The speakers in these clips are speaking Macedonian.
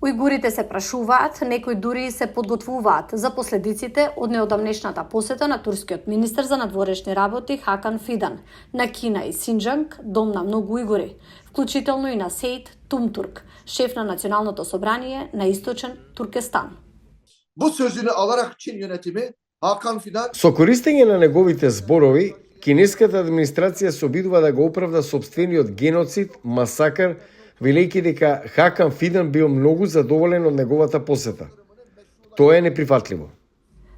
Ујгурите се прашуваат, некои дури се подготвуваат за последиците од неодамнешната посета на турскиот министер за надворешни работи Хакан Фидан на Кина и Синџанг, дом на многу ујгури, вклучително и на Сејд Тумтурк, шеф на Националното собрание на Источен Туркестан. Bu sözünü alarak Çin yönetimi Hakan Fidan Со користење на неговите зборови, кинеската администрација се обидува да го оправда сопствениот геноцид, масакар, велејќи дека Хакан Фидан бил многу задоволен од неговата посета. Тоа е неприфатливо.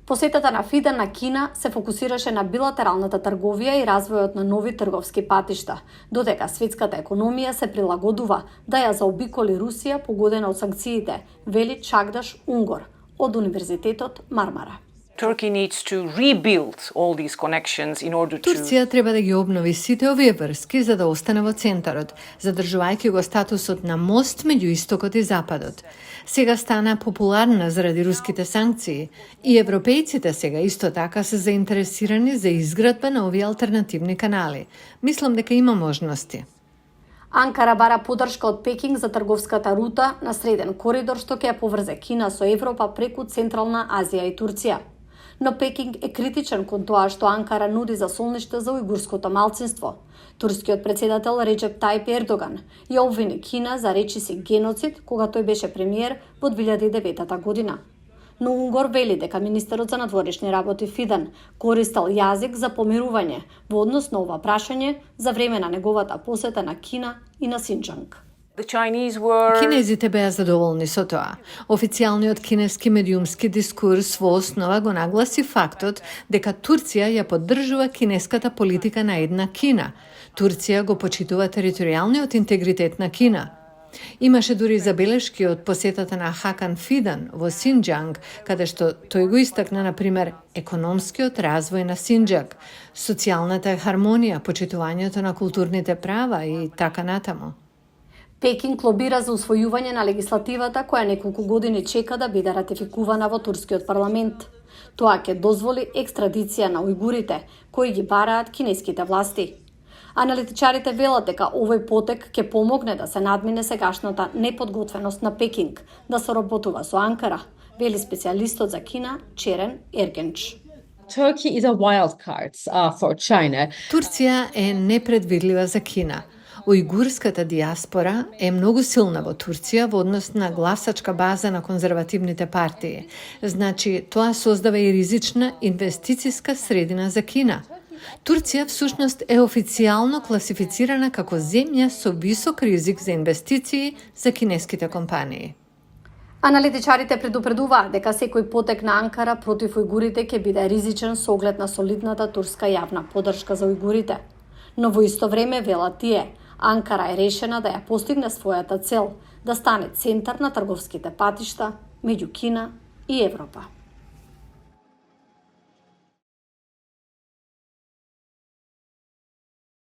Посетата на Фидан на Кина се фокусираше на билатералната трговија и развојот на нови трговски патишта, додека светската економија се прилагодува да ја заобиколи Русија погодена од санкциите, вели Чагдаш Унгор од Универзитетот Мармара. Turkey needs to rebuild all these connections in order to... Турција треба да ги обнови сите овие врски за да остане во центарот, задржувајќи го статусот на мост меѓу истокот и западот. Сега стана популарна заради руските санкции и европејците сега исто така се заинтересирани за изградба на овие алтернативни канали. Мислам дека има можности. Анкара бара поддршка од Пекинг за трговската рута на среден коридор што ќе ја поврзе Кина со Европа преку Централна Азија и Турција. Но Пекинг е критичен кон тоа што Анкара нуди за солниште за ујгурското малцинство. Турскиот председател Реджеп Тајп Ердоган ја обвини Кина за речиси геноцид кога тој беше премиер во 2009 година. Но Унгор вели дека министерот за надворешни работи Фидан користел јазик за помирување во однос на ова прашање за време на неговата посета на Кина и на Синџанг. Кинезите беа задоволни со тоа. Официјалниот кинески медиумски дискурс во основа го нагласи фактот дека Турција ја поддржува кинеската политика на една Кина. Турција го почитува територијалниот интегритет на Кина. Имаше дури забелешки од посетата на Хакан Фидан во Синџанг, каде што тој го истакна, например, економскиот развој на Синџанг, социјалната хармонија, почитувањето на културните права и така натаму. Пекинг лобира за усвојување на легислативата која неколку години чека да биде ратификувана во турскиот парламент. Тоа ќе дозволи екстрадиција на ујгурите, кои ги бараат кинеските власти. Аналитичарите велат дека овој потек ќе помогне да се надмине сегашната неподготвеност на Пекинг да соработува со Анкара, вели специјалистот за Кина Черен Ергенч. Turkey is a wild card for China. Турција е непредвидлива за Кина. Ујгурската диаспора е многу силна во Турција во однос на гласачка база на конзервативните партии. Значи, тоа создава и ризична инвестициска средина за Кина. Турција всушност е официјално класифицирана како земја со висок ризик за инвестиции за кинеските компании. Аналитичарите предупредуваат дека секој потек на Анкара против ујгурите ќе биде ризичен со оглед на солидната турска јавна поддршка за ујгурите. Но во исто време, велат тие, Анкара е решена да ја постигне својата цел, да стане центар на трговските патишта меѓу Кина и Европа.